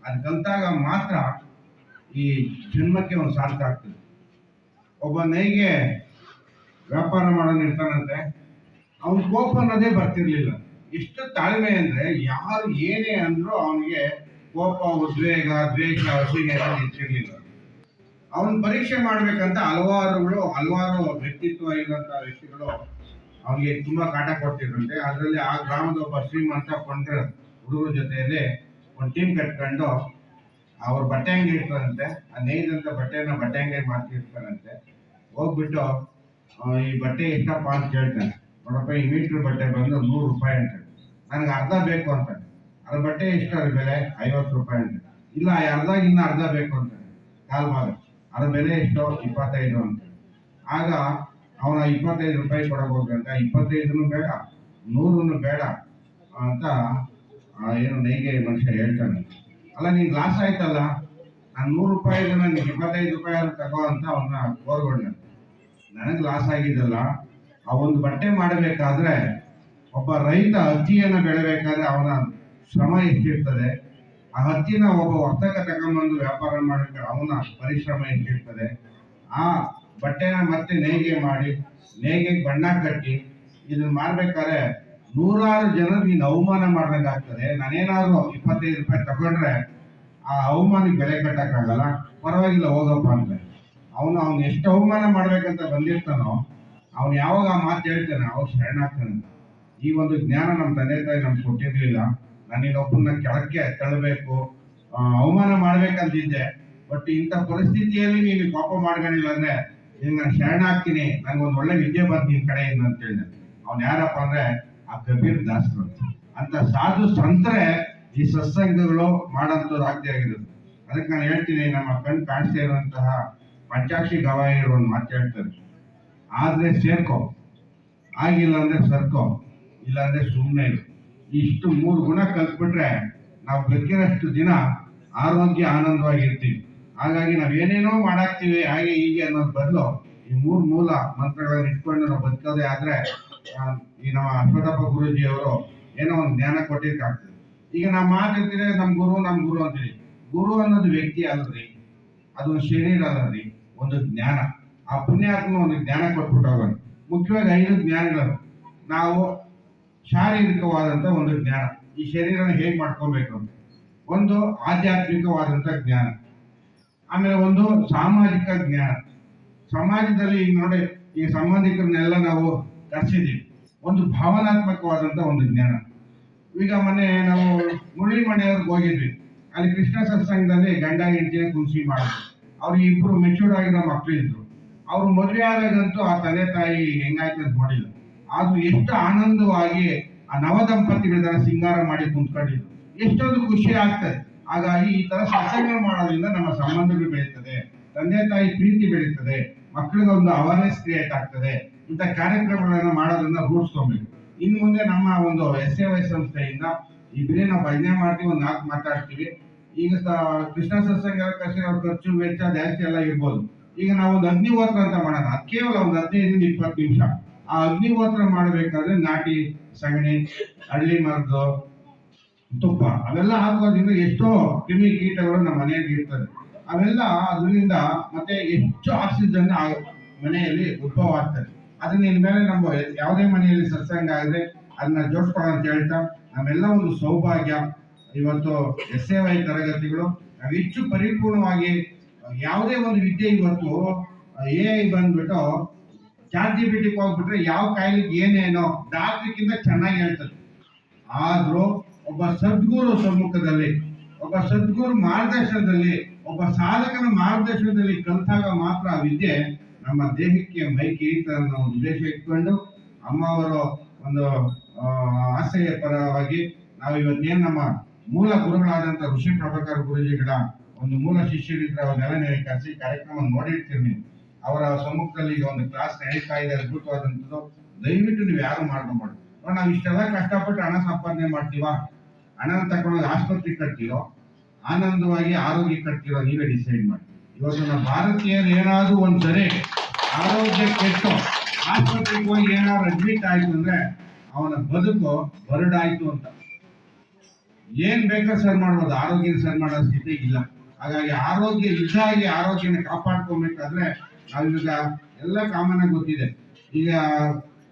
ಅದು ಕಲ್ತಾಗ ಮಾತ್ರ ಈ ಜನ್ಮಕ್ಕೆ ಒಂದು ಸಾರ್ಥಕ ಆಗ್ತದೆ. ಒಬ್ಬ ನೈಗೆ ವ್ಯಾಪಾರ ಮಾಡೋನು ಇರ್ತಾನಂತೆ, ಅವನ ಕೋಪ ಅನ್ನೋದೇ ಬರ್ತಿರ್ಲಿಲ್ಲ. ಎಷ್ಟು ತಾಳ್ಮೆ ಅಂದ್ರೆ ಯಾರು ಏನೇ ಅಂದ್ರೂ ಅವನಿಗೆ ಕೋಪ, ಉದ್ವೇಗ, ದ್ವೇಷ, ಅಸೂಯೆ ಇರ್ತಿರ್ಲಿಲ್ಲ. ಅವನ್ ಪರೀಕ್ಷೆ ಮಾಡ್ಬೇಕಂತ ಹಲವಾರು ವ್ಯಕ್ತಿತ್ವ ಇರುವಂತಹ ವ್ಯಕ್ತಿಗಳು ಅವನಿಗೆ ತುಂಬಾ ಕಾಟ ಕೊಡ್ತಿದ್ರಂತೆ. ಅದರಲ್ಲಿ ಆ ಗ್ರಾಮದ ಒಬ್ಬ ಶ್ರೀಮಂತ ಕೊಂಡ್ರ ಹುಡುಗರ ಜೊತೆಯಲ್ಲಿ ಒಂದು ಟೀಮ್ ಕಟ್ಕೊಂಡು ಅವ್ರ ಬಟ್ಟೆ ಅಂಗಡಿ ಇರ್ತಾರಂತೆ. ಆ ನೇಯ್ದಂತ ಬಟ್ಟೆನ ಬಟ್ಟೆ ಅಂಗಡಿ ಮಾಡ್ತಿರ್ತಾರಂತೆ. ಹೋಗ್ಬಿಟ್ಟು ಈ ಬಟ್ಟೆ ಎಷ್ಟಪ್ಪ ಅಂತ ಕೇಳ್ತಾನೆ. ನೋಡಪ್ಪ, ಈ ಮೀಟ್ರ್ ಬಟ್ಟೆ ಬಂದು 100 ರೂಪಾಯಿ ಅಂತ. ನನಗೆ ಅರ್ಧ ಬೇಕು ಅಂತಾನೆ. ಅದ್ರ ಬಟ್ಟೆ ಎಷ್ಟು ಅದ್ರ ಬೆಲೆ? 50 ರೂಪಾಯಿ ಅಂತ. ಇಲ್ಲ, ಇನ್ನ ಅರ್ಧ ಬೇಕು ಅಂತಾನೆ, ಕಾಲ್ ಭಾಗ. ಅದ್ರ ಬೆಲೆ ಎಷ್ಟು? 25 ಅಂತ. ಆಗ ಅವನ 25 ರೂಪಾಯಿ ಕೊಡಬೇಕಂತ, 25 ಬೇಡ, 100 ಬೇಡ ಅಂತ ಏನು ನೈಗೆ ಮನುಷ್ಯ ಹೇಳ್ತಾನೆ. ಅಲ್ಲ, ನೀನ್ ಲಾಸ್ ಆಯ್ತಲ್ಲ, ನಾನು 100 ರೂಪಾಯಿ ನನಗೆ 25 ರೂಪಾಯಿ ತಗೋ ಅಂತ ಅವನ್ನ ಕೋರ್ಕೊಂಡ. ನನಗೆ ಲಾಸ್ ಆಗಿದ್ದಲ್ಲ. ಆ ಒಂದು ಬಟ್ಟೆ ಮಾಡಬೇಕಾದ್ರೆ ಒಬ್ಬ ರೈತ ಹತ್ತಿಯನ್ನು ಬೆಳೆಬೇಕಾದ್ರೆ ಅವನ ಶ್ರಮ ಎಷ್ಟಿರ್ತದೆ, ಆ ಹತ್ತಿನ ಒಬ್ಬ ವರ್ತಕ ತಗೊಂಬಂದು ವ್ಯಾಪಾರ ಮಾಡಬೇಕಾದ್ರೆ ಅವನ ಪರಿಶ್ರಮ ಎಷ್ಟಿರ್ತದೆ, ಆ ಬಟ್ಟೆನ ಮತ್ತೆ ನೇಯ್ಗೆ ಮಾಡಿ ನೇಯ್ಗೆ ಬಣ್ಣ ಕಟ್ಟಿ ಇದನ್ನ ಮಾಡ್ಬೇಕಾದ್ರೆ 100 ಜನರು ನೀನು ಅವಮಾನ ಮಾಡ್ದಂಗಾಗ್ತದೆ. ನಾನೇನಾದ್ರು 25 ರೂಪಾಯಿ ತಗೊಂಡ್ರೆ ಆ ಅವಮಾನಕ್ಕೆ ಬೆಲೆ ಕಟ್ಟಕ್ಕಾಗಲ್ಲ, ಪರವಾಗಿಲ್ಲ ಹೋಗಪ್ಪ ಅಂತ. ಅವನು ಎಷ್ಟು ಅವಮಾನ ಮಾಡ್ಬೇಕಂತ ಬಂದಿರ್ತಾನೋ ಅವನು ಯಾವಾಗ ಆ ಮಾತು ಹೇಳ್ತಾನೆ ಅವಾಗ ಶರಣಾಗ್ತಾನೆ. ಈ ಒಂದು ಜ್ಞಾನ ನಮ್ಮ ತಂದೆ ತಾಯಿ ನಮ್ಗೆ ಕೊಟ್ಟಿರ್ಲಿಲ್ಲ. ನಾನೀನೊಬ್ಬನ ಕೆಳಕ್ಕೆ ತಳ್ಳಬೇಕು, ಅವಮಾನ ಮಾಡ್ಬೇಕಂತಿದ್ದೆ. ಬಟ್ ಇಂಥ ಪರಿಸ್ಥಿತಿಯಲ್ಲಿ ನೀನು ಪಾಪ ಮಾಡ್ಕೊಂಡಿಲ್ಲ ಅಂದ್ರೆ ನಾನು ಶರಣಾಗ್ತೀನಿ, ನನ್ಗೊಂದು ಒಳ್ಳೆ ವಿದ್ಯೆ ಬಂತು ನಿನ್ ಕಡೆಯಿಂದ ಅಂತ ಹೇಳಿದೆ. ಅವ್ನು ಯಾರಪ್ಪ ಅಂದ್ರೆ ಆ ಕಬೀರ್ ದಾಸರು ಅಂತ ಸಾಧು ಸಂತರೆ ಈ ಸತ್ಸಂಗಗಳು ಮಾಡೋಂಥದ್ದು ಆಗದೆ ಆಗಿರೋದು. ಅದಕ್ಕೆ ನಾನು ಹೇಳ್ತೀನಿ, ನಮ್ಮ ಕಣ್ ಕಾಣಿಸ್ತಾ ಇರುವಂತಹ ಪಂಚಾಕ್ಷಿ ಗವಾಯಿರು ಒಂದು ಮಾತು ಹೇಳ್ತಾರೆ, ಆದ್ರೆ ಸೇರ್ಕೋ, ಆಗಿಲ್ಲ ಅಂದ್ರೆ ಸರ್ಕೋ, ಇಲ್ಲಾಂದ್ರೆ ಸುಮ್ಮನೆ ಇರು. ಇಷ್ಟು 3 ಗುಣ ಕಲ್ತ್ಬಿಟ್ರೆ ನಾವು ಬದುಕಿನಷ್ಟು ದಿನ ಆರೋಗ್ಯ ಆನಂದವಾಗಿರ್ತೀವಿ. ಹಾಗಾಗಿ ನಾವೇನೇನೋ ಮಾಡಾಕ್ತಿವಿ ಹಾಗೆ ಹೀಗೆ ಅನ್ನೋದು ಬದಲು ಈ 3 ಮೂಲ ಮಂತ್ರಗಳನ್ನು ಇಟ್ಕೊಂಡು ನಾವು ಬದುಕೋದೇ ಆದ್ರೆ ಈ ನಮ್ಮ ಅಶ್ವಥಪ್ಪ ಗುರೂಜಿಯವರು ಏನೋ ಒಂದು ಜ್ಞಾನ ಕೊಟ್ಟಿರ್ಕಾಗ್ತದೆ. ಈಗ ನಾವು ಮಾತಿರ್ತೀವಿ ನಮ್ ಗುರು ಅಂತೀವಿ. ಗುರು ಅನ್ನೋದು ವ್ಯಕ್ತಿ ಅಲ್ರಿ, ಅದೊಂದು ಶರೀರ ಅಲ್ಲರಿ, ಒಂದು ಜ್ಞಾನ. ಆ ಪುಣ್ಯಾತ್ಮ ಒಂದು ಜ್ಞಾನ ಕೊಟ್ಬಿಟ್ಟು ಹೋಗೋಣ. ಮುಖ್ಯವಾಗಿ 5 ಜ್ಞಾನಗಳು. ನಾವು ಶಾರೀರಿಕವಾದಂತ ಒಂದು ಜ್ಞಾನ, ಈ ಶರೀರನ ಹೇಗ್ ಮಾಡ್ಕೊಬೇಕು ಅಂತ ಒಂದು ಆಧ್ಯಾತ್ಮಿಕವಾದಂತ ಜ್ಞಾನ. ಆಮೇಲೆ ಒಂದು ಸಾಮಾಜಿಕ ಜ್ಞಾನ. ಸಮಾಜದಲ್ಲಿ ಈಗ ನೋಡಿ, ಈ ಸಂಬಂಧಿಕರನ್ನೆಲ್ಲ ನಾವು ಕರ್ಸಿದೀವಿ. ಒಂದು ಭಾವನಾತ್ಮಕವಾದಂತ ಒಂದು ಜ್ಞಾನ. ಈಗ ಮೊನ್ನೆ ನಾವು ಮುರಳಿ ಮನೆಯವ್ರಿಗೆ ಹೋಗಿದ್ವಿ. ಅಲ್ಲಿ ಕೃಷ್ಣ ಸತ್ಸಂಗದಲ್ಲಿ ಗಂಡ ಹೆಂಡತಿನ ಕುಂಸಿ ಮಾಡಿದ್ರು. ಅವ್ರಿಗೆ 2 ಮೆಚೂರ್ಡ್ ಆಗಿರೋ ಮಕ್ಕಳು ಇದ್ರು. ಅವ್ರು ಮದುವೆ ಆದಾಗಂತೂ ಆ ತಂದೆ ತಾಯಿ ಹೆಂಗಾಯ್ತು ಅಂತ ನೋಡಿಲ್ಲ. ಆದ್ರೂ ಎಷ್ಟು ಆನಂದವಾಗಿ ಆ ನವ ದಂಪತಿಗಳ ಸಿಂಗಾರ ಮಾಡಿ ಕುಂತ್ಕೊಂಡಿದ್ರು. ಎಷ್ಟೊಂದು ಖುಷಿ ಆಗ್ತದೆ. ಹಾಗಾಗಿ ಈ ತರ ಸತ್ಸಂಗ ಮಾಡೋದ್ರಿಂದ ನಮ್ಮ ಸಂಬಂಧಗಳು ಬೆಳೀತದೆ, ತಂದೆ ತಾಯಿ ಪ್ರೀತಿ ಬೆಳೀತದೆ, ಮಕ್ಕಳಿಗೆ ಒಂದು ಅವೇರ್ನೆಸ್ ಕ್ರಿಯೇಟ್ ಆಗ್ತದೆ. ಇಂಥ ಕಾರ್ಯಕ್ರಮಗಳನ್ನ ಮಾಡೋದ್ರಿಂದ ರೂಢಿಸ್ಕೊಬೇಕು. ಇನ್ನು ಮುಂದೆ ನಮ್ಮ ಒಂದು SAY ಸಂಸ್ಥೆಯಿಂದ ಈ ಬಿಡಿ ನಾವು ಭಜನೆ ಮಾಡ್ತೀವಿ, ಒಂದು 4 ಮಾತಾಡ್ತೀವಿ. ಈಗ ಕೃಷ್ಣ ಸತ್ಸಂಗ ಅವ್ರ ಖರ್ಚು ವೆಚ್ಚ ಜಾಸ್ತಿ ಎಲ್ಲ ಇರ್ಬೋದು. ಈಗ ನಾವು ಒಂದು ಅಗ್ನಿಹೋತ್ರ ಅಂತ ಮಾಡೋಣ, ಅದು ಕೇವಲ ಒಂದು 15 ಇಂದ 20 ನಿಮಿಷ. ಆ ಅಗ್ನಿಹೋತ್ರ ಮಾಡಬೇಕಾದ್ರೆ ನಾಟಿ ಸಗಣಿ, ಹಳ್ಳಿ ಮರದ್ದು ತುಪ್ಪ ಅವೆಲ್ಲ ಹಾಕೋದ್ರಿಂದ ಎಷ್ಟೋ ಕ್ರಿಮಿ ಕೀಟಗಳು ನಮ್ಮ ಮನೆಯಲ್ಲಿ ಇರ್ತದೆ. ಅವೆಲ್ಲ ಅದರಿಂದ ಮತ್ತೆ ಹೆಚ್ಚು ಆಕ್ಸಿಜನ್ ಮನೆಯಲ್ಲಿ ಉದ್ಭವ ಆಗ್ತದೆ. ಅದನ್ನ ಇನ್ಮೇಲೆ ನಮ್ಮ ಯಾವುದೇ ಮನೆಯಲ್ಲಿ ಸತ್ಸಂಗ ಆದ್ರೆ ಅದನ್ನ ಜೋಡಿಸ್ಕೊಳ್ಳೋ ಅಂತ ಹೇಳ್ತಾ, ನಮ್ಮೆಲ್ಲ ಒಂದು ಸೌಭಾಗ್ಯ ಇವತ್ತು SAY ತರಗತಿಗಳು ನಾವು ಹೆಚ್ಚು ಪರಿಪೂರ್ಣವಾಗಿ ಯಾವುದೇ ಒಂದು ವಿದ್ಯೆ ಇವತ್ತು AI ಬಂದ್ಬಿಟ್ಟು ChatGPT ಹೋಗ್ಬಿಟ್ರೆ ಯಾವ ಕಾಯಿಲೆಗೆ ಏನೇನೋ ಡಾಕ್ಟ್ರಿಗಿಂತ ಚೆನ್ನಾಗಿ ಹೇಳ್ತದೆ. ಆದ್ರೂ ಒಬ್ಬ ಸದ್ಗುರು ಸಮ್ಮುಖದಲ್ಲಿ, ಒಬ್ಬ ಸದ್ಗುರು ಮಾರ್ಗದರ್ಶನದಲ್ಲಿ, ಒಬ್ಬ ಸಾಧಕನ ಮಾರ್ಗದರ್ಶನದಲ್ಲಿ ಕಲಿತಾಗ ಮಾತ್ರ ಆ ವಿದ್ಯೆ ನಮ್ಮ ದೇಹಕ್ಕೆ ಮೈ ಕಿರೀತ ಅನ್ನೋ ಉದ್ದೇಶ ಇಟ್ಕೊಂಡು ಅಮ್ಮ ಅವರ ಒಂದು ಆಸೆಯ ಪರವಾಗಿ ನಾವು ಇವತ್ತೇನು ನಮ್ಮ ಮೂಲ ಗುರುಗಳಾದಂಥ ಋಷಿ ಪ್ರಭಾಕರ್ ಗುರುಜಿಗಳ ಒಂದು ಮೂಲ ಶಿಷ್ಯರಿದ್ರೆ ಅವನ್ನೆಲ್ಲ ಕರೆಸಿ ಕಾರ್ಯಕ್ರಮ ನೋಡಿರ್ತೀರಿ ನೀವು. ಅವರ ಸಮ್ಮುಖದಲ್ಲಿ ಈಗ ಒಂದು ಕ್ಲಾಸ್ ನಡೀತಾ ಇದೆ, ಅದ್ಭುತವಾದಂಥದ್ದು. ದಯವಿಟ್ಟು ನೀವು ಯಾರು ಮಾಡ್ಕೊಂಬಾರ್ದು. ನಾವು ಇಷ್ಟೆಲ್ಲ ಕಷ್ಟಪಟ್ಟು ಹಣ ಸಂಪಾದನೆ ಮಾಡ್ತೀವ, ಹಣನ ತಗೊಂಡೋಗಿ ಆಸ್ಪತ್ರೆಗೆ ಕಟ್ತೀರೋ, ಆನಂದವಾಗಿ ಆರೋಗ್ಯ ಕಟ್ತೀರೋ, ನೀವೇ ಡಿಸೈಡ್ ಮಾಡಿ. ಇವತ್ತು ನಮ್ಮ ಭಾರತೀಯರು ಏನಾದ್ರು ಒಂದ್ಸರಿ ಆರೋಗ್ಯ ಕೆಟ್ಟು ಆಸ್ಪತ್ರೆಗೆ ಹೋಗಿ ಏನಾದ್ರು ಅಡ್ಮಿಟ್ ಆಯ್ತು ಅಂದ್ರೆ ಅವನ ಬದುಕು ಬರಡಾಯ್ತು ಅಂತ. ಏನ್ ಬೇಕಾ ಸರ್ ಮಾಡ್ಬೋದು, ಆರೋಗ್ಯ ಸರ್ ಮಾಡೋ ಸ್ಥಿತಿ ಇಲ್ಲ. ಹಾಗಾಗಿ ಆರೋಗ್ಯ ಇದ್ದಾಗಿ ಆರೋಗ್ಯನ ಕಾಪಾಡ್ಕೊಬೇಕಾದ್ರೆ ನಾವೀಗ ಎಲ್ಲ ಕಾಮನ್ ಆಗಿ ಗೊತ್ತಿದೆ. ಈಗ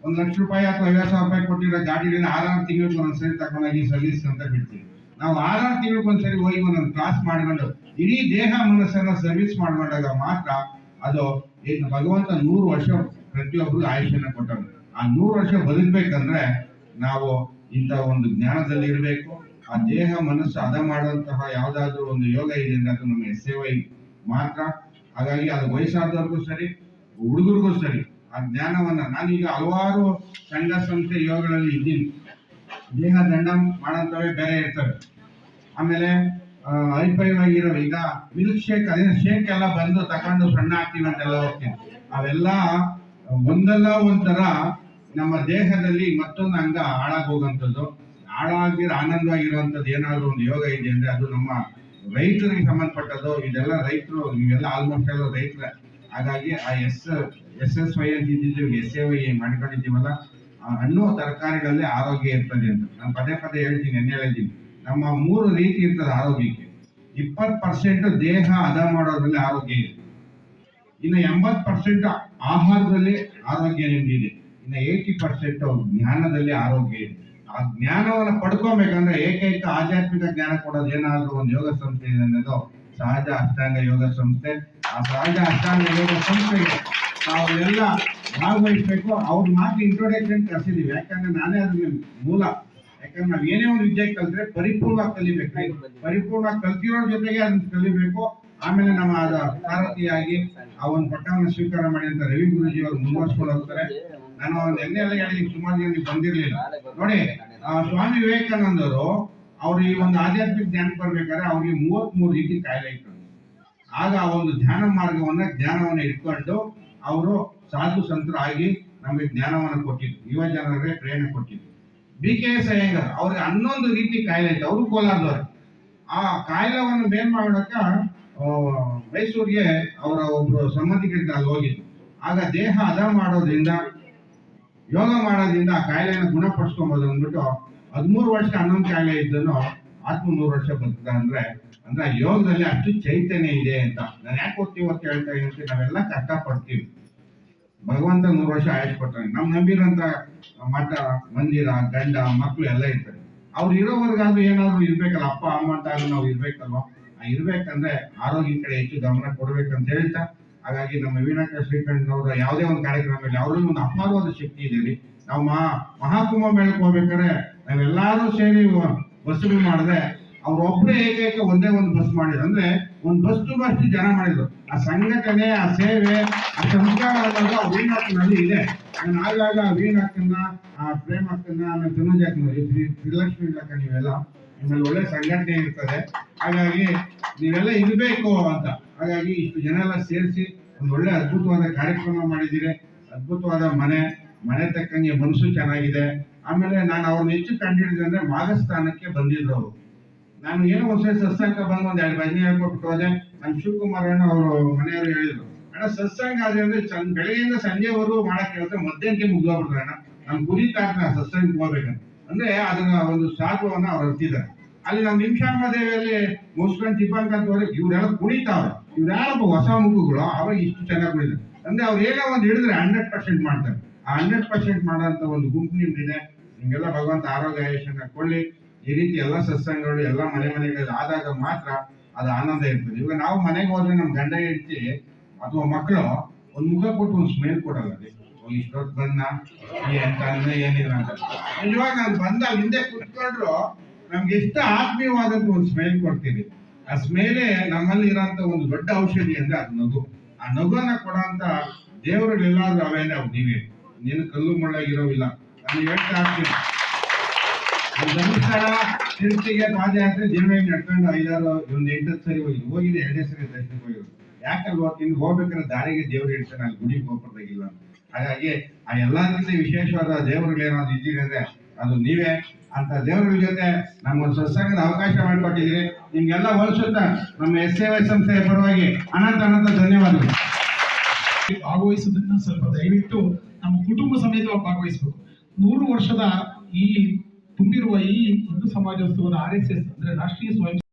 1 ಲಕ್ಷ ರೂಪಾಯಿ ಅಥವಾ 50,000 ರೂಪಾಯಿ ಕೊಟ್ಟಿರೋ ಗಾಡಿಗಳನ್ನ 6 ತಿಂಗಳಿಗೆ ಒಂದ್ಸರಿ ತಗೊಂಡೋಗಿ ಸರ್ವಿಸ್ ಅಂತ ಬಿಡ್ತೀವಿ. ನಾವು 6 ತಿಂಗಳಿಗೆ ಒಂದ್ಸರಿ ಹೋಗಿ ಒಂದೊಂದು ಕ್ಲಾಸ್ ಮಾಡ್ಕೊಂಡು ಇಡೀ ದೇಹ ಮನಸ್ಸನ್ನ ಸರ್ವಿಸ್ ಮಾಡ್ಕೊಂಡಾಗ ಮಾತ್ರ ಅದು ಭಗವಂತ 100 ವರ್ಷ ಪ್ರತಿಯೊಬ್ಬರು ಆಯುಷ್ಯನ ಕೊಟ್ಟರು. ಆ 100 ವರ್ಷ ಬದುಕ್ಬೇಕಂದ್ರೆ ನಾವು ಇಂಥ ಒಂದು ಜ್ಞಾನದಲ್ಲಿ ಇರಬೇಕು. ಆ ದೇಹ ಮನಸ್ಸು ಹದ ಮಾಡುವಂತಹ ಯಾವ್ದಾದ್ರು ಒಂದು ಯೋಗ ಇದೆ ಅಂದ್ರೆ ಅದು ನಮ್ಮ SAY ಮಾತ್ರ. ಹಾಗಾಗಿ ಅದು ವಯಸ್ಸಾದವ್ರಿಗೂ ಸರಿ, ಹುಡುಗರಿಗೂ ಸರಿ ಆ ಜ್ಞಾನವನ್ನ, ನಾನೀಗ ಹಲವಾರು ಸಂಘ ಸಂಸ್ಥೆ ಯೋಗಗಳಲ್ಲಿ ಇದ್ದೀನಿ. ದೇಹ ದಂಡ ಮಾಡೋಂಥವೇ ಬೇರೆ ಇರ್ತವೆ. ಆಮೇಲೆ ಹೈಫೈವ್ ಆಗಿರೋ ಈಗ ಮಿಲ್ಕ್ ಶೇಕ್, ಅದೇನು ಶೇಕ್ ಎಲ್ಲ ಬಂದು ತಗೊಂಡು ಸಣ್ಣ ಆಗ್ತೀವಿ ಅಂತೆಲ್ಲ ಹೋಗ್ತೀವಿ. ಅವೆಲ್ಲ ಒಂದಲ್ಲ ಒಂಥರ ನಮ್ಮ ದೇಹದಲ್ಲಿ ಮತ್ತೊಂದು ಅಂಗ ಹಾಳಾಗಿ ಹೋಗುವಂಥದ್ದು. ಹಾಳಾಗಿರೋ ಆನಂದವಾಗಿರುವಂಥದ್ದು ಏನಾದ್ರು ಒಂದು ಯೋಗ ಇದೆ ಅಂದ್ರೆ ಅದು ನಮ್ಮ ರೈತರಿಗೆ ಸಂಬಂಧಪಟ್ಟದ್ದು. ಇದೆಲ್ಲ ರೈತರು, ನೀವೆಲ್ಲ ಆಲ್ಮೋಸ್ಟ್ ಎಲ್ಲ ರೈತರ. ಹಾಗಾಗಿ ಆ SSY ಅಂತ ಇದ್ದಿದ್ದೀವಿ, SAY ಮಾಡ್ಕೊಂಡಿದ್ದೀವಲ್ಲ, ಹಣ್ಣು ತರಕಾರಿಗಳಲ್ಲಿ ಆರೋಗ್ಯ ಇರ್ತದೆ ಅಂತ ನಾನು ಪದೇ ಪದೇ ಹೇಳ್ತೀನಿ. ಹೇಳಿದ್ದೀನಿ, ನಮ್ಮ 3 ರೀತಿ ಇರ್ತದೆ ಆರೋಗ್ಯಕ್ಕೆ. 20% ದೇಹ ಹದ ಮಾಡೋದ್ರಲ್ಲಿ ಆರೋಗ್ಯ ಇದೆ, ಇನ್ನು 80% ಆಹಾರದಲ್ಲಿ ಆರೋಗ್ಯ ನಿಮ್ದಿದೆ, ಇನ್ನು 80% ಜ್ಞಾನದಲ್ಲಿ ಆರೋಗ್ಯ ಇದೆ. ಆ ಜ್ಞಾನವನ್ನು ಪಡ್ಕೊಬೇಕಂದ್ರೆ ಏಕೈಕ ಆಧ್ಯಾತ್ಮಿಕ ಜ್ಞಾನ ಕೊಡೋದು ಏನಾದ್ರೂ ಒಂದು ಯೋಗ ಸಂಸ್ಥೆ ಇದೆ ಅನ್ನೋದು ಸಹಜ ಅಷ್ಟಾಂಗ ಯೋಗ ಸಂಸ್ಥೆ. ಆ ಸಹಜ ಅಷ್ಟಾಂಗ ಯೋಗ ಸಂಸ್ಥೆಗೆ ನಾವು ಎಲ್ಲ ಭಾಗವಹಿಸ್ಬೇಕು. ಅವ್ರ ಮಾತು ಇಂಟ್ರೊಡಕ್ಷನ್ ಕಲಿಸಿದೀವಿ, ಯಾಕಂದ್ರೆ ನಾನೇ ಅದ್ರ ಮೂಲ. ಯಾಕಂದ್ರೆ ನಾವ್ ಏನೇ ಒಂದು ವಿದ್ಯೆ ಕಲ್ತ್ರೆ ಪರಿಪೂರ್ಣವಾಗಿ ಕಲಿಬೇಕು. ಪರಿಪೂರ್ಣವಾಗಿ ಕಲ್ತಿರೋರ್ ಜೊತೆಗೆ ಅದನ್ನ ಕಲಿಬೇಕು. ಆಮೇಲೆ ನಮ್ಮ ಸಾರಥಿಯಾಗಿ ಆ ಒಂದು ಪಟ್ಟವನ್ನು ಸ್ವೀಕಾರ ಮಾಡಿದಂತ ರವಿ ಗುರುಜಿ ಅವರು ಮುಂದುವರ್ಸ್ಕೊಂಡು ಹೋಗ್ತಾರೆ. ನಾನು ಎಲ್ಲ ಹೇಳಿ ಸುಮಾರು ಜನ ಬಂದಿರ್ಲಿಲ್ಲ ನೋಡಿ. ಸ್ವಾಮಿ ವಿವೇಕಾನಂದರು ಅವ್ರು ಈ ಒಂದು ಆಧ್ಯಾತ್ಮಿಕ ಜ್ಞಾನ ಬರ್ಬೇಕಾದ್ರೆ ಅವ್ರಿಗೆ 33 ರೀತಿ ಕಾಯಿಲೆ ಇತ್ತು. ಆಗ ಆ ಒಂದು ಧ್ಯಾನ ಜ್ಞಾನವನ್ನ ಇಟ್ಕೊಂಡು ಅವರು ಸಾಧು ಸಂತರಾಗಿ ನಮಗೆ ಜ್ಞಾನವನ್ನು ಕೊಟ್ಟಿದ್ರು, ಯುವ ಜನರಿಗೆ ಪ್ರೇರಣೆ ಕೊಟ್ಟಿದ್ರು. BKS ಅಯ್ಯಂಗಾರ್ ಅವ್ರಿಗೆ 11 ರೀತಿ ಕಾಯಿಲೆ ಇತ್ತು, ಅವರು ಕೋಲಾರದವ್ರು. ಆ ಕಾಯಿಲೆವನ್ನು ಮೇಲ್ ಮಾಡೋಕ ಮೈಸೂರಿಗೆ ಅವರ ಒಬ್ರು ಸಂಬಂಧಿಕರಿಂದ ಅಲ್ಲಿ ಹೋಗಿದ್ರು. ಆಗ ದೇಹ ಹದ ಮಾಡೋದ್ರಿಂದ, ಯೋಗ ಮಾಡೋದ್ರಿಂದ ಆ ಕಾಯಿಲೆಯನ್ನು ಗುಣಪಡಿಸ್ಕೊಬೋದು ಅಂದ್ಬಿಟ್ಟು 13 ವರ್ಷ 11 ಕಾಯಿಲೆ ಇದ್ದನು ಆತ್ಮ 100 ವರ್ಷ ಬದುಕ. ಅಂದ್ರೆ ಯೋಗದಲ್ಲಿ ಅಷ್ಟು ಚೈತನ್ಯ ಇದೆ ಅಂತ. ನಾನು ಯಾಕೆ ಓದ್ತೀವಿ ಅಂತ ಹೇಳ್ತಾ ಇದ್ದೀನಿ, ನಾವೆಲ್ಲ ಕಷ್ಟ ಪಡ್ತೀವಿ. ಭಗವಂತ 100 ವರ್ಷ ಆಯುಷ್ ಕೊಡ್ತಾನೆ. ನಮ್ ನಂಬಿರೋಂತ ಮಠ, ಮಂದಿರ, ಗಂಡ, ಮಕ್ಕಳು ಎಲ್ಲ ಇರ್ತಾರೆ. ಅವ್ರು ಇರೋವರೆಗಾದ್ರೂ ಏನಾದ್ರು ಇರ್ಬೇಕಲ್ಲ, ಅಪ್ಪ ಅಮ್ಮ ಅಂತ ನಾವು ಇರ್ಬೇಕಲ್ವ. ಇರ್ಬೇಕಂದ್ರೆ ಆರೋಗ್ಯ ಕಡೆ ಹೆಚ್ಚು ಗಮನ ಕೊಡ್ಬೇಕಂತ ಹೇಳ್ತಾ, ಹಾಗಾಗಿ ನಮ್ಮ ವೀಣಾಕ ಶ್ರೀಕಂಠನವರ ಯಾವುದೇ ಒಂದು ಕಾರ್ಯಕ್ರಮದಲ್ಲಿ ಅವ್ರಿಗೆ ಒಂದು ಅಪಾರವಾದ ಶಕ್ತಿ ಇದೆ. ನಾವು ಮಹಾಕುಂಭ ಮೇಳಕ್ಕೆ ಹೋಗ್ಬೇಕಾದ್ರೆ ನಾವೆಲ್ಲಾರು ಸೇರಿ ಬಸ್ಗಳು ಮಾಡಿದ್ರೆ ಅವ್ರೊಬ್ಬರೇ ಏಕೈಕ ಒಂದೇ ಒಂದು ಬಸ್ ಮಾಡಿದ್ರು. ಅಂದ್ರೆ ಒಂದು ಬಸ್ಟು ಜನ ಮಾಡಿದ್ರು. ಆ ಸಂಘಟನೆ, ಆ ಸೇವೆ, ಆ ಸಂಸ್ಕಾರ ವೀಣಾಕನಲ್ಲಿ ಇದೆ. ನಾನು ಆಗಾಗ ವೀಣಾಕನ್ನ, ಆ ಪ್ರೇಮಕ್ಕನ್ನ, ಆಮೇಲೆ ತನುಜಾಕನ್ನ, ಶ್ರೀಲಕ್ಷ್ಮಿ ಇಲಾಖ, ನೀವೆಲ್ಲ ನಿಮ್ಮಲ್ಲಿ ಒಳ್ಳೆ ಸಂಘಟನೆ ಇರ್ತದೆ. ಹಾಗಾಗಿ ನೀವೆಲ್ಲ ಇರಬೇಕು ಅಂತ. ಹಾಗಾಗಿ ಇಷ್ಟು ಜನ ಎಲ್ಲ ಸೇರಿಸಿ ಒಂದು ಒಳ್ಳೆ ಅದ್ಭುತವಾದ ಕಾರ್ಯಕ್ರಮ ಮಾಡಿದ್ದೀರಿ. ಅದ್ಭುತವಾದ ಮನೆ ತಕ್ಕಂಗೆ ಮನಸ್ಸು ಚೆನ್ನಾಗಿದೆ. ಆಮೇಲೆ ನಾನು ಅವ್ರನ್ನ ಹೆಚ್ಚು ಕಂಡಿಡಿದೆ ಅಂದ್ರೆ ಮಾಘಸ್ಥಾನಕ್ಕೆ ಬಂದಿದ್ರು ಅವರು. ನಾನು ಏನೋ ಒಂದ್ಸರಿ ಸತ್ಸಂಗ ಬಂದು ಒಂದ್ 2 ಭಜನೆ ಹೇಳ್ಕೊಟ್ಟು ಹೋದೆ. ನಮ್ ಶಿವಕುಮಾರ್ ಅಣ್ಣ ಅವರು ಮನೆಯವರು ಹೇಳಿದ್ರು, ಅಣ್ಣ ಸತ್ಸಂಗ ಆದ್ರೆ ಅಂದ್ರೆ ಬೆಳಗ್ಗೆಯಿಂದ ಸಂಜೆವರೆಗೂ ಮಾಡಕ್ ಹೇಳ್ತಾರೆ, ಮಧ್ಯಾಹ್ನಕ್ಕೆ ಮುಗ್ದೋಗ್ಬಿಡ್ತಾರೆ ಅಣ್ಣ, ನಾನು ಕುರಿತಾಗ್ನ ಸತ್ಸಂಗ ಹೋಗ್ಬೇಕಂತ. ಅಂದ್ರೆ ಅದನ್ನ ಒಂದು ಸಾಧುವನ್ನ ಅವ್ರು ಅರ್ತಿದ್ದಾರೆ. ಅಲ್ಲಿ ನಮ್ಮ ನಿಮಿಷಾಂಬ ದೇವಿಯಲ್ಲಿ ಮುಸ್ಕೊಂಡು ಟಿಫನ್ ಅಂತ ಹೋದ್ರೆ ಇವ್ರೆಲ್ಲ ಕುಣಿತಾವ್ರೆ. ಇವ್ರ್ಯಾರಪ್ಪ ಹೊಸ ಮುಖಗಳು, ಅವಾಗ ಇಷ್ಟು ಚೆನ್ನಾಗಿ ಕುಣಿತಾರೆ. ಅಂದ್ರೆ ಅವ್ರು ಏನೋ ಒಂದು ಹಿಡಿದ್ರೆ 100% ಮಾಡ್ತಾರೆ. ಆ 100% ಮಾಡೋಂಥ ಒಂದು ಗುಂಪು ನಿಮ್ದಿದೆ. ನಿಮ್ಗೆಲ್ಲ ಭಗವಂತ ಆರೋಗ್ಯ ಆಯುಷ್ಯನ ಕೊಳ್ಳಿ. ಈ ರೀತಿ ಎಲ್ಲ ಸತ್ಸಂಗಗಳು ಎಲ್ಲ ಮನೆಗಳಲ್ಲಿ ಆದಾಗ ಮಾತ್ರ ಅದು ಆನಂದ ಇರ್ತದೆ. ಇವಾಗ ನಾವು ಮನೆಗೆ ಹೋದ್ರೆ ನಮ್ ಗಂಡ ಹೆಂಡತಿ ಅಥವಾ ಮಕ್ಕಳು ಒಂದ್ ಮುಖ ಕೊಟ್ಟು ಒಂದು ಸ್ಮೇಲ್ ಕೊಡಲ್ಲ. ಇಷ್ಟೊತ್ತು ಬಂದ ಏನಿಲ್ಲ ಅಂತ. ನಿಜವಾಗ ನಾನು ಬಂದ ಹಿಂದೆ ಕುತ್ಕೊಂಡ್ರು ನಮ್ಗೆ ಎಷ್ಟು ಆತ್ಮೀಯವಾದಂತ ಒಂದು ಸ್ಮೇಲ್ ಕೊಡ್ತೀವಿ. ಆ ಸ್ಮೇಲೆ ನಮ್ಮಲ್ಲಿ ಇರೋಂತ ಒಂದು ದೊಡ್ಡ ಔಷಧಿ ಅಂದ್ರೆ ಅದು ನಗು. ಆ ನಗುವನ್ನ ಕೊಡೋಂತ ದೇವರುಗಳೆಲ್ಲಾದ್ರೂ ಅವೇ ಅಂದ್ರೆ ಅವು ನೀವೇ. ನೀನು ಕಲ್ಲು ಮುಳ್ಳಾಗಿರೋವಿಲ್ಲ. ನಾನು ಹೇಳ್ತಾ ಇರ್ತೀನಿ, ಧರ್ಮಸ್ಥಳ ತಿರುಪತಿಗೆ ಪಾದಯಾತ್ರೆ ಜೀವನ ನಡ್ಕೊಂಡು 5-6 ಸರಿ ಹೋಗಿದೆ. 2ನೇ ಸರಿ ದರ್ಶನಕ್ಕೆ ಹೋಗಿರೋದು. ಯಾಕಲ್ಲಿ ಹೋಗ್ತೀನಿ, ಹೋಗ್ಬೇಕಾದ್ರೆ ದಾರಿಗೆ ದೇವ್ರು ಹೇಳ್ತಾನೆ, ಅಲ್ಲಿ ಗುಡಿ ಗೋಪುರದಾಗಿಲ್ಲ. ಹಾಗಾಗಿ ಆ ಎಲ್ಲದಕ್ಕಿಂತ ವಿಶೇಷವಾದ ದೇವರುಗಳೇನಾದ್ರು ಇದ್ದೀರಿ ಅಂದ್ರೆ ಅದು ನೀವೇ. ಅಂತ ದೇವರುಗಳ ಜೊತೆ ನಮ್ಗೊಂದು ಸತ್ಸಂಗದ ಅವಕಾಶ ಮಾಡಿಕೊಟ್ಟಿದ್ದೀರಿ. ನಿಮ್ಗೆಲ್ಲ ಹೋಲಿಸುತ್ತಾ ನಮ್ಮ SAY ಸಂಸ್ಥೆಯ ಪರವಾಗಿ ಅನಂತ ಧನ್ಯವಾದಗಳು. ಭಾಗವಹಿಸೋದನ್ನ ಸ್ವಲ್ಪ ದಯವಿಟ್ಟು ನಮ್ಮ ಕುಟುಂಬ ಸಮೇತವಾಗಿ ಭಾಗವಹಿಸಬೇಕು. 100 ವರ್ಷದ ಈ ತುಂಬಿರುವ ಈ ಹಿಂದೂ ಸಮಾಜೋತ್ಸವದ RSS ಅಂದ್ರೆ ರಾಷ್ಟ್ರೀಯ ಸ್ವಯಂ